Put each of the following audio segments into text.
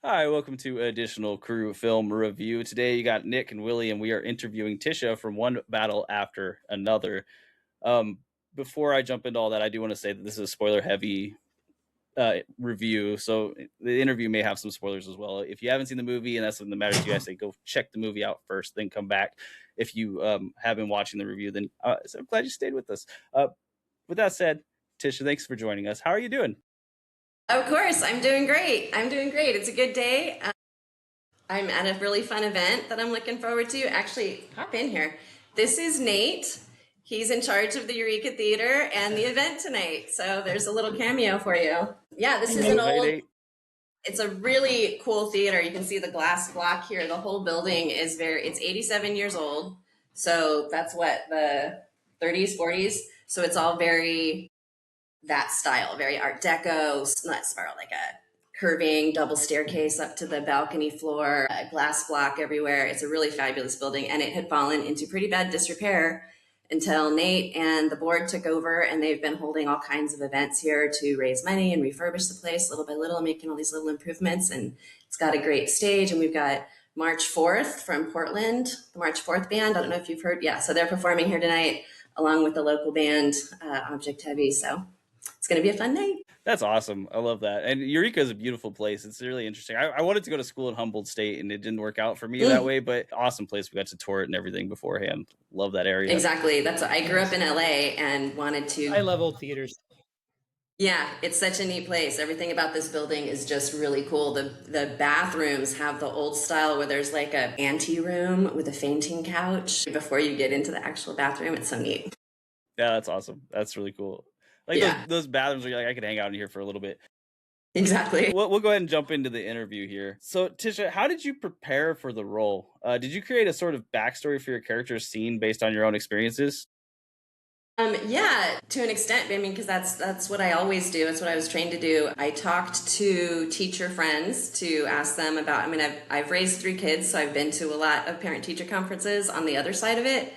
Hi, welcome to Additional Crew Film Review. Today you got Nic and Willie, and we are interviewing Tisha from One Battle After Another. Um, Before I jump into all that, I do want to say that this is a spoiler heavy review, so the interview may have some spoilers as well. If you haven't seen the movie and that's something that matters to you, I say go check the movie out first, then come back. If you have been watching the review, then so I'm glad you stayed with us. With that said, Tisha, thanks for joining us. How are you doing? Of course, I'm doing great. I'm doing great. It's a good day. I'm at a really fun event that I'm looking forward to. Actually, hop in here. This is Nate. He's in charge of the Eureka Theater and the event tonight. So there's a little cameo for you. Yeah, this Hey, is an Nate. Hey, old, Nate. it's a really cool theater. You can see the glass block here. The whole building is it's 87 years old. So that's what, the 30s, 40s. So it's all very that style, very Art Deco, not spiral, like a curving double staircase up to the balcony floor, a glass block everywhere. It's a really fabulous building, and it had fallen into pretty bad disrepair until Nate and the board took over, and they've been holding all kinds of events here to raise money and refurbish the place little by little, making all these little improvements. And it's got a great stage, and we've got March 4th from Portland, the March 4th band. I don't know if you've heard. Yeah, so they're performing here tonight along with the local band, Object Heavy. So it's going to be a fun night. That's awesome. I love that. And Eureka is a beautiful place. It's really interesting. I wanted to go to school in Humboldt State and it didn't work out for me that Mm, way, but awesome place. We got to tour it and everything beforehand. Love that area. exactly. I grew up Nice. in LA and wanted I to. love old theaters. Yeah, it's such a neat place. Everything about this building is just really cool. The bathrooms have the old style where there's like a ante room with a fainting couch before you get into the actual bathroom. It's so neat. Yeah, that's awesome. That's really cool. Like Yeah, those bathrooms are like I could hang out in here for a little bit. exactly. We'll go ahead and jump into the interview here. So Tisha, how did you prepare for the role? Did you create a sort of backstory for your character's scene based on your own experiences? Yeah, to an extent. I mean, because that's what I always do. It's what I was trained to do. I talked to teacher friends to ask them about. I mean, I've raised three kids, so I've been to a lot of parent teacher conferences on the other side of it.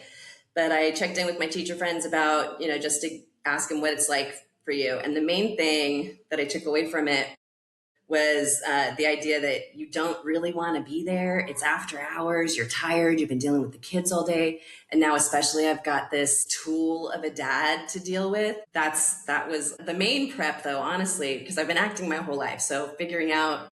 But I checked in with my teacher friends about, just to ask them what it's like for you. And the main thing that I took away from it was the idea that you don't really want to be there. It's after hours, you're tired, you've been dealing with the kids all day. And now, especially, I've got this tool of a dad to deal with. That was the main prep, though, honestly, because I've been acting my whole life. So figuring out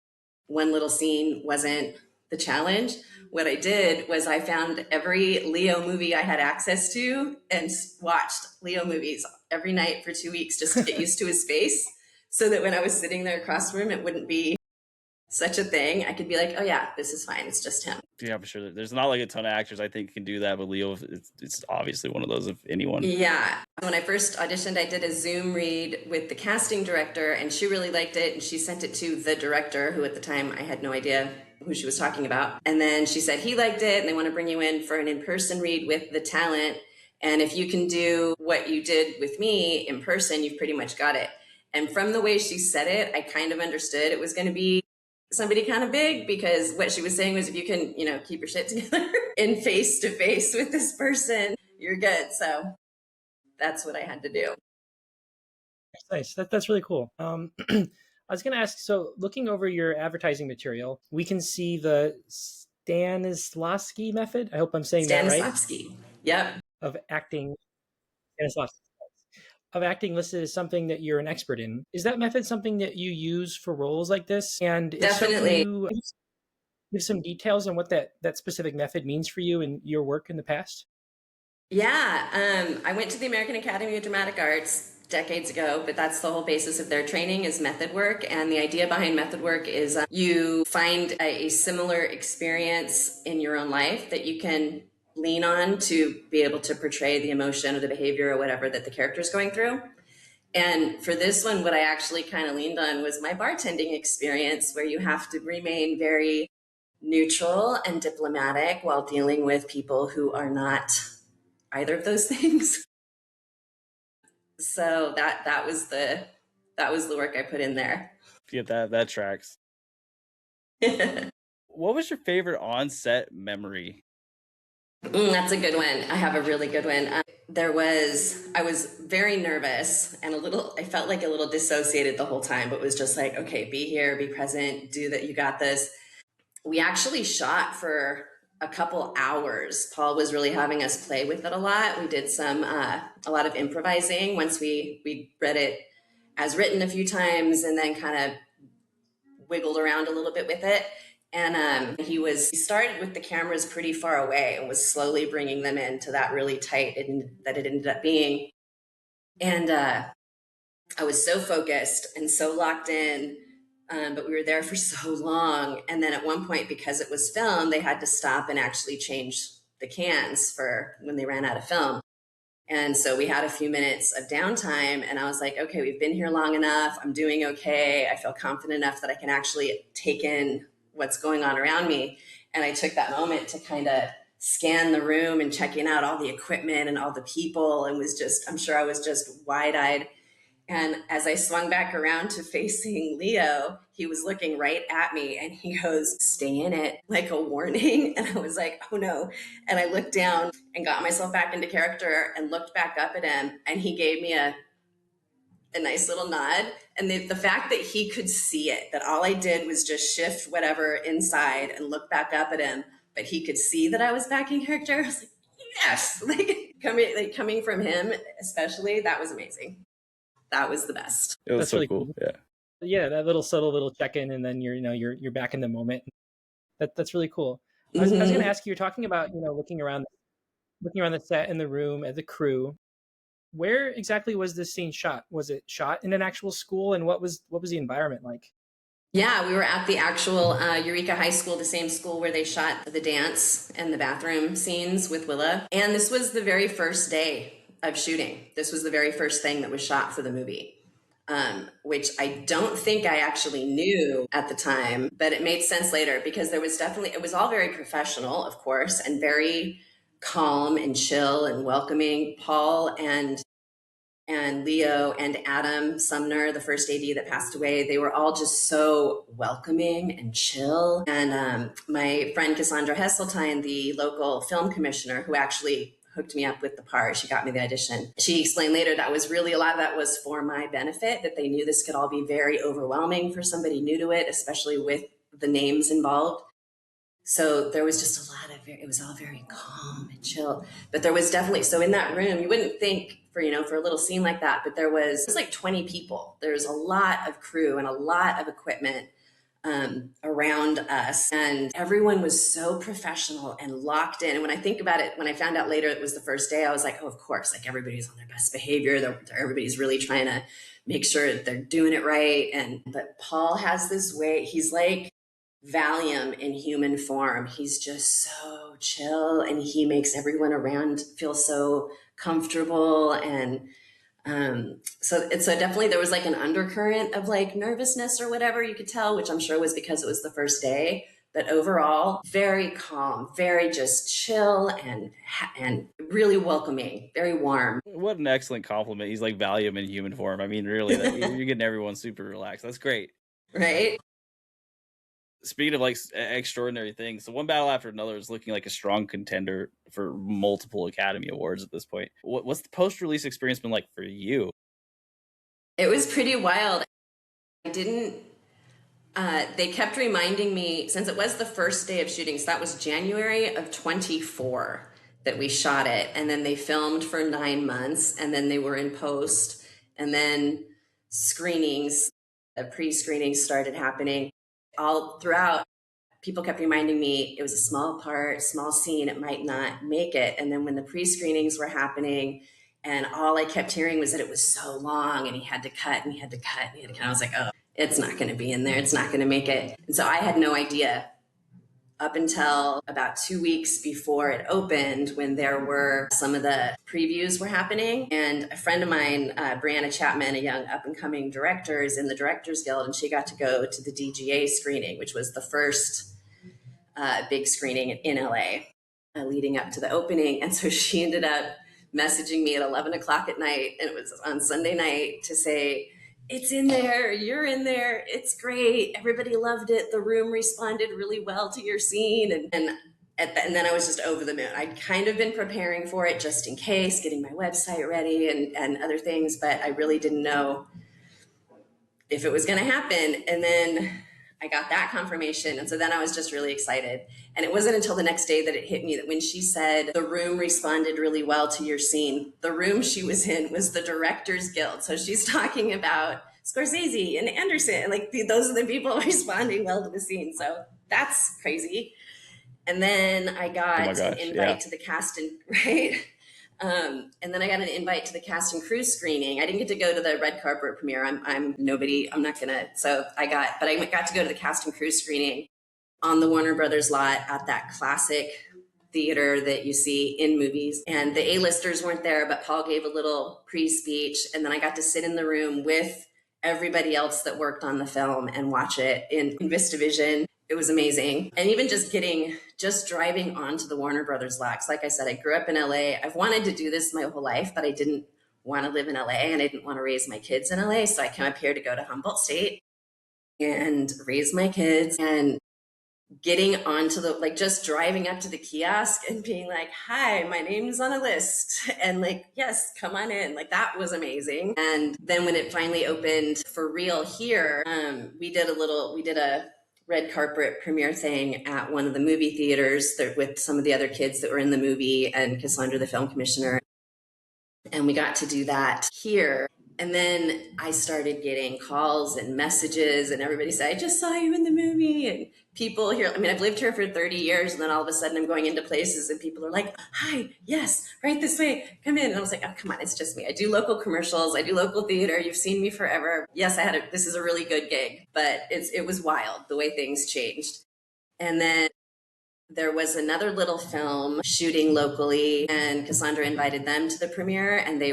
one little scene wasn't the challenge. What I did was I found every Leo movie I had access to and watched Leo movies every night for 2 weeks just to get used to his face, so that when I was sitting there across the room, it wouldn't be such a thing. I could be like, oh, yeah, this is fine. It's just him. Yeah, for sure. There's not like a ton of actors I think can do that, but Leo, it's obviously one of those. If anyone, Yeah. When I first auditioned, I did a Zoom read with the casting director, and she really liked it. And she sent it to the director, who at the time I had no idea who she was talking about. And then she said he liked it, and they want to bring you in for an in person read with the talent. And if you can do what you did with me in person, you've pretty much got it. And from the way she said it, I kind of understood it was going to be somebody kind of big, because what she was saying was if you can, keep your shit together in face to face with this person, you're good. So that's what I had to do. Nice. That's really cool. I was going to ask. So, looking over your advertising material, we can see the Stanislavski method. I hope I'm saying that right. Stanislavski. Yep. Of acting, Stanislavski, of acting listed as something that you're an expert in. Is that method something that you use for roles like this? And if so, can Definitely. you give some details on what that specific method means for you in your work in the past? Yeah. I went to the American Academy of Dramatic Arts decades ago, but that's the whole basis of their training is method work. And the idea behind method work is you find a similar experience in your own life that you can lean on to be able to portray the emotion or the behavior or whatever that the character is going through. And for this one, what I actually kind of leaned on was my bartending experience, where you have to remain very neutral and diplomatic while dealing with people who are not either of those things. So that was the work I put in there. yeah, that tracks. What was your favorite on-set memory? That's a good one. I have a really good one. I was very nervous and I felt like a little dissociated the whole time, but was just like, okay, be here, be present, do that. You got this. We actually shot for a couple hours. Paul was really having us play with it a lot. We did a lot of improvising once we read it as written a few times and then kind of wiggled around a little bit with it. And he started with the cameras pretty far away and was slowly bringing them into that really tight that it ended up being. And I was so focused and so locked in, but we were there for so long. And then at one point, because it was film, they had to stop and actually change the cans for when they ran out of film. And so we had a few minutes of downtime and I was like, okay, we've been here long enough. I'm doing okay. I feel confident enough that I can actually take in what's going on around me. And I took that moment to kind of scan the room and checking out all the equipment and all the people and I'm sure I was just wide-eyed. And as I swung back around to facing Leo, he was looking right at me and he goes, "Stay in it," like a warning. And I was like, oh no. And I looked down and got myself back into character and looked back up at him and he gave me a nice little nod. And the fact that he could see it, that all I did was just shift whatever inside and look back up at him, but he could see that I was back in character. I was like, yes, coming from him, especially, that was amazing. That was the best. It was That's so really cool. Yeah. Yeah, that little subtle little check-in, and then you're back in the moment. That's really cool. I was going to ask you. You're talking about looking around the set and the room and the crew. Where exactly was this scene shot? Was it shot in an actual school, and what was the environment like? Yeah, we were at the actual Eureka High School, the same school where they shot the dance and the bathroom scenes with Willa. And this was the very first day of shooting. This was the very first thing that was shot for the movie, which I don't think I actually knew at the time, but it made sense later because it was all very professional, of course, and very calm and chill and welcoming. Paul and Leo and Adam Sumner, the first AD that passed away, they were all just so welcoming and chill. And my friend Cassandra Hesseltine, the local film commissioner who actually hooked me up with the part, she got me the audition. She explained later that was really, a lot of that was for my benefit, that they knew this could all be very overwhelming for somebody new to it, especially with the names involved. So there was just it was all very calm and chill. But there was definitely, so in that room, you wouldn't think for a little scene like that, but it was like 20 people. There's a lot of crew and a lot of equipment around us. And everyone was so professional and locked in. And when I think about it, when I found out later it was the first day, I was like, oh, of course, like everybody's on their best behavior. Everybody's really trying to make sure that they're doing it right. But Paul has this way, he's like Valium in human form. He's just so chill and he makes everyone around feel so comfortable. And so definitely there was like an undercurrent of like nervousness or whatever you could tell, which I'm sure was because it was the first day. But overall, very calm, very just chill and really welcoming, very warm. What an excellent compliment. He's like Valium in human form. I mean, really, you're getting everyone super relaxed. That's great. Right? Speaking of like extraordinary things, so One Battle After Another is looking like a strong contender for multiple Academy Awards at this point. What's the post-release experience been like for you? It was pretty wild. They kept reminding me, since it was the first day of shooting, so that was January of 24 that we shot it. And then they filmed for 9 months and then they were in post and then screenings, pre-screenings started happening. All throughout, people kept reminding me it was a small part, small scene, it might not make it. And then when the pre-screenings were happening and all I kept hearing was that it was so long and he had to cut and he had to cut and he had to cut. I was like, oh, it's not going to be in there. It's not going to make it. And so I had no idea up until about 2 weeks before it opened when there were some of the previews were happening. And a friend of mine, Brianna Chapman, a young up and coming director, is in the Directors Guild, and she got to go to the DGA screening, which was the first big screening in LA leading up to the opening. And so she ended up messaging me at 11 o'clock at night, and it was on Sunday night, to say, it's in there, you're in there, it's great, everybody loved it, the room responded really well to your scene. And and then I was just over the moon. I'd kind of been preparing for it just in case, getting my website ready and other things, but I really didn't know if it was going to happen. And then I got that confirmation. And so then I was just really excited. And it wasn't until the next day that it hit me that when she said, the room responded really well to your scene, the room she was in was the Directors Guild. So she's talking about Scorsese and Anderson. Like those are the people responding well to the scene. So that's crazy. And then I got an invite to the cast and right. And then I got an invite to the cast and crew screening. I didn't get to go to the red carpet premiere. I'm nobody. I'm not gonna. So I got to go to the cast and crew screening on the Warner Brothers lot at that classic theater that you see in movies. And the A-listers weren't there, but Paul gave a little pre-speech, and then I got to sit in the room with everybody else that worked on the film and watch it in VistaVision. It was amazing. And even just driving onto the Warner Brothers lots. Like I said, I grew up in LA. I've wanted to do this my whole life, but I didn't want to live in LA and I didn't want to raise my kids in LA. So I came up here to go to Humboldt State and raise my kids, and getting onto just driving up to the kiosk and being like, hi, my name's on a list. And like, yes, come on in. Like that was amazing. And then when it finally opened for real here, we did a red carpet premiere thing at one of the movie theaters with some of the other kids that were in the movie and Cassandra, the film commissioner. And we got to do that here. And then I started getting calls and messages, and everybody said, I just saw you in the movie. And people here, I mean, I've lived here for 30 years, and then all of a sudden I'm going into places and people are like, hi, yes, right this way, come in. And I was like, oh, come on, it's just me. I do local commercials. I do local theater. You've seen me forever. Yes, this is a really good gig, but it was wild the way things changed. And then there was another little film shooting locally, and Cassandra invited them to the premiere, and they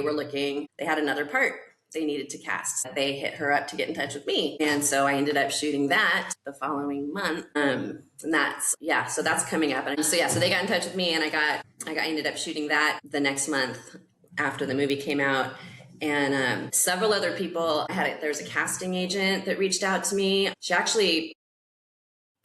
had another part they needed to cast. They hit her up to get in touch with me. And so I ended up shooting that the following month. And so that's coming up. And so they got in touch with me, and I ended up shooting that the next month after the movie came out. And several other people there's a casting agent that reached out to me. She actually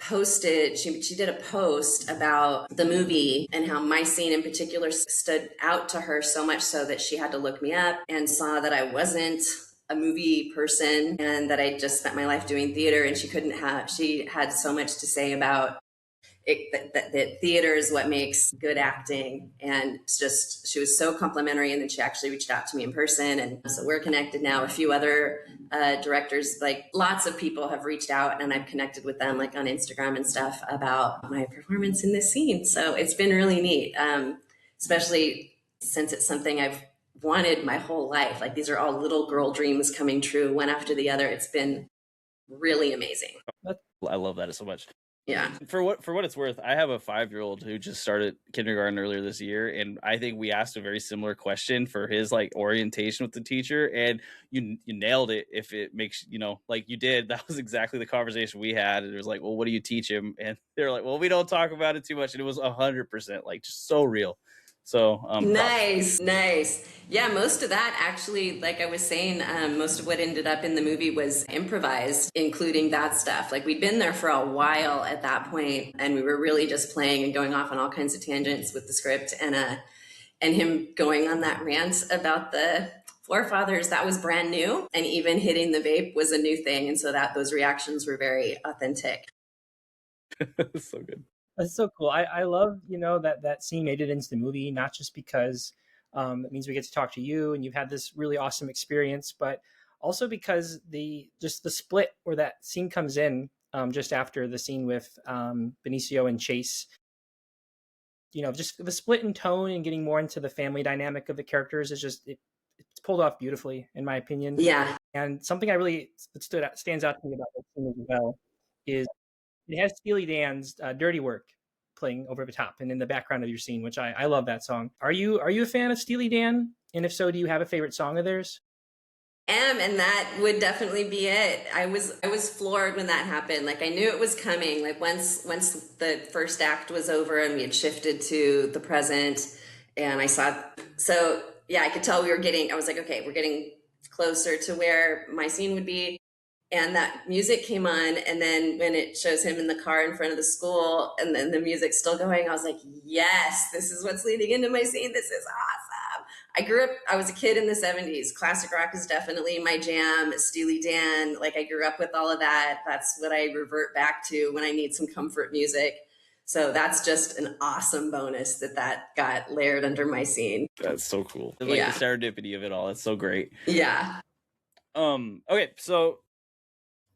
she did a post about the movie and how my scene in particular stood out to her so much so that she had to look me up and saw that I wasn't a movie person and that I just spent my life doing theater. And she had so much to say about it, that theater is what makes good acting. And she was so complimentary. And then she actually reached out to me in person. And so we're connected now. A few other directors, like lots of people have reached out, and I've connected with them like on Instagram and stuff about my performance in this scene. So it's been really neat, especially since it's something I've wanted my whole life. Like these are all little girl dreams coming true, one after the other. It's been really amazing. I love that so much. Yeah. For what it's worth, I have a 5-year-old who just started kindergarten earlier this year, and I think we asked a very similar question for his like orientation with the teacher, and you nailed it. If it makes like you did, that was exactly the conversation we had. And it was like, well, what do you teach him? And they're like, well, we don't talk about it too much, and it was 100% like just so real. So nice. Yeah, most of that actually, like I was saying, most of what ended up in the movie was improvised, including that stuff. Like we'd been there for a while at that point, and we were really just playing and going off on all kinds of tangents with the script, and him going on that rant about the forefathers, that was brand new, and even hitting the vape was a new thing, and so those reactions were very authentic. So good. That's so cool. I love, that scene made it into the movie, not just because it means we get to talk to you and you've had this really awesome experience, but also because the split where that scene comes in just after the scene with Benicio and Chase, just the split in tone and getting more into the family dynamic of the characters is just, it's pulled off beautifully, in my opinion. Yeah. And something stands out to me about that scene as well is it has Steely Dan's Dirty Work playing over the top and in the background of your scene, which I love that song. Are you a fan of Steely Dan? And if so, do you have a favorite song of theirs? And that would definitely be it. I was floored when that happened. Like I knew it was coming. Like once the first act was over and we had shifted to the present, and I saw, so yeah, I could tell I was like, okay, we're getting closer to where my scene would be. And that music came on, and then when it shows him in the car in front of the school and then the music's still going, I was like, yes, this is what's leading into my scene. This is awesome. I was a kid in the 70s. Classic rock is definitely my jam. Steely Dan, like I grew up with all of that. That's what I revert back to when I need some comfort music. So that's just an awesome bonus that got layered under my scene. That's so cool. Like the serendipity of it all. It's so great. Yeah. Okay, so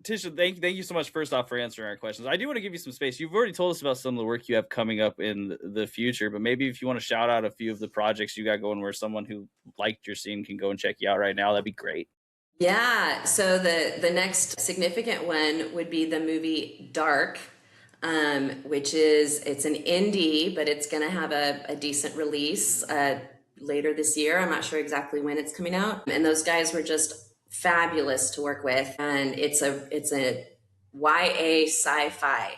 Tisha, thank you so much first off for answering our questions. I do want to give you some space. You've already told us about some of the work you have coming up in the future, but maybe if you want to shout out a few of the projects you got going where someone who liked your scene can go and check you out right now, that'd be great. Yeah, so the next significant one would be the movie Dark, which it's an indie, but it's going to have a decent release later this year. I'm not sure exactly when it's coming out. And those guys were just fabulous to work with, and it's a YA sci-fi,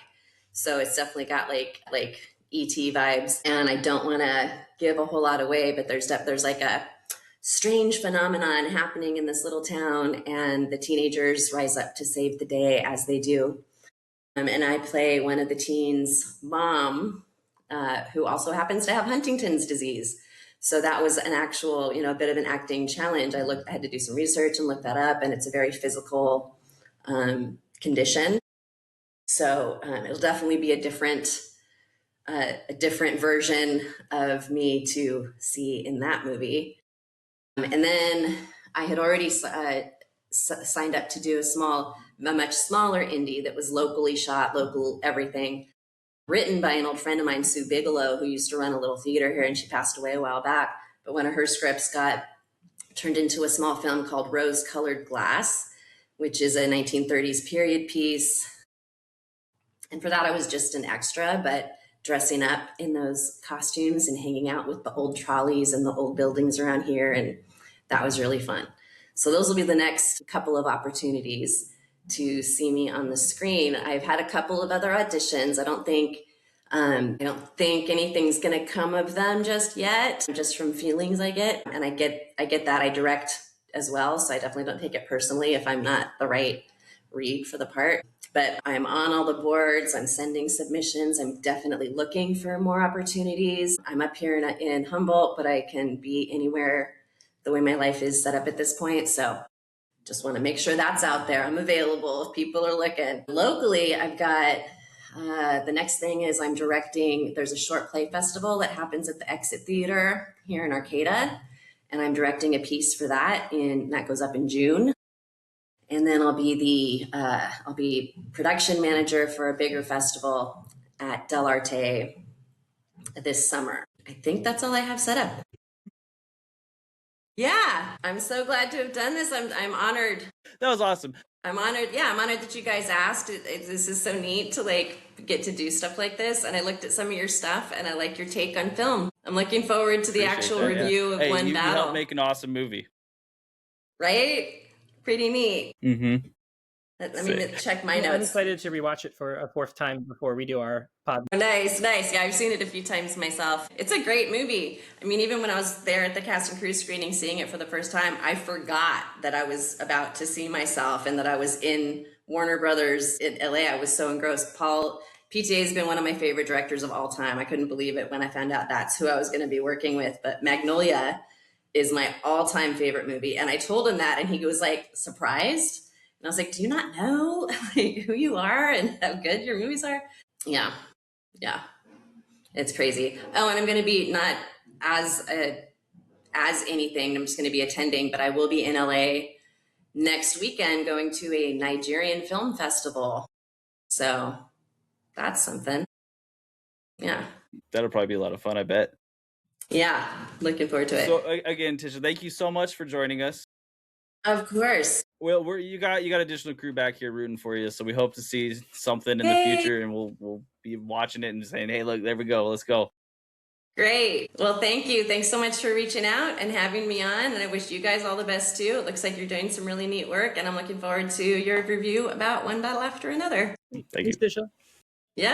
so it's definitely got like ET vibes. And I don't want to give a whole lot away, but there's like a strange phenomenon happening in this little town, and the teenagers rise up to save the day as they do. And I play one of the teens' mom, who also happens to have Huntington's disease. So that was an actual, a bit of an acting challenge. I had to do some research and look that up, and it's a very physical condition. So it'll definitely be a different version of me to see in that movie. And then I had already signed up to do a much smaller indie that was locally shot, local everything, written by an old friend of mine, Sue Bigelow, who used to run a little theater here, and she passed away a while back. But one of her scripts got turned into a small film called Rose-Colored Glass, which is a 1930s period piece. And for that, I was just an extra, but dressing up in those costumes and hanging out with the old trolleys and the old buildings around here. And that was really fun. So those will be the next couple of opportunities to see me on the screen. I've had a couple of other auditions. I don't think anything's going to come of them just yet, just from feelings I get. And I get that. I direct as well, so I definitely don't take it personally if I'm not the right read for the part. But I'm on all the boards. I'm sending submissions. I'm definitely looking for more opportunities. I'm up here in Humboldt, but I can be anywhere the way my life is set up at this point. So just want to make sure that's out there. I'm available if people are looking. Locally, I've got the next thing is I'm directing. There's a short play festival that happens at the Exit Theater here in Arcata, and I'm directing a piece for that, and that goes up in June. And then I'll be production manager for a bigger festival at Del Arte this summer. I think that's all I have set up. Yeah, I'm so glad to have done this. I'm honored. That was awesome. I'm honored. Yeah, I'm honored that you guys asked. This is so neat to get to do stuff like this. And I looked at some of your stuff, and I like your take on film. I'm looking forward to the actual review of One Battle. You helped make an awesome movie. Right? Pretty neat. Mm-hmm. Let me check my notes. I'm excited to rewatch it for a fourth time before we do our pod. Nice. Yeah, I've seen it a few times myself. It's a great movie. I mean, even when I was there at the cast and crew screening, seeing it for the first time, I forgot that I was about to see myself and that I was in Warner Brothers in LA. I was so engrossed. Paul PTA has been one of my favorite directors of all time. I couldn't believe it when I found out that's who I was going to be working with. But Magnolia is my all-time favorite movie. And I told him that, and he was surprised. And I was like, do you not know who you are and how good your movies are? Yeah. It's crazy. Oh, and I'm going to be not as anything. I'm just going to be attending, but I will be in LA next weekend going to a Nigerian film festival. So that's something. Yeah. That'll probably be a lot of fun, I bet. Yeah. Looking forward to it. So again, Tisha, thank you so much for joining us. Of course. Well, you got additional crew back here rooting for you, so we hope to see something in the future, and we'll be watching it and saying, "Hey, look, there we go, let's go." Great. Well, thank you. Thanks so much for reaching out and having me on, and I wish you guys all the best too. It looks like you're doing some really neat work, and I'm looking forward to your review about One Battle After Another. Thank you, Tisha. Yep.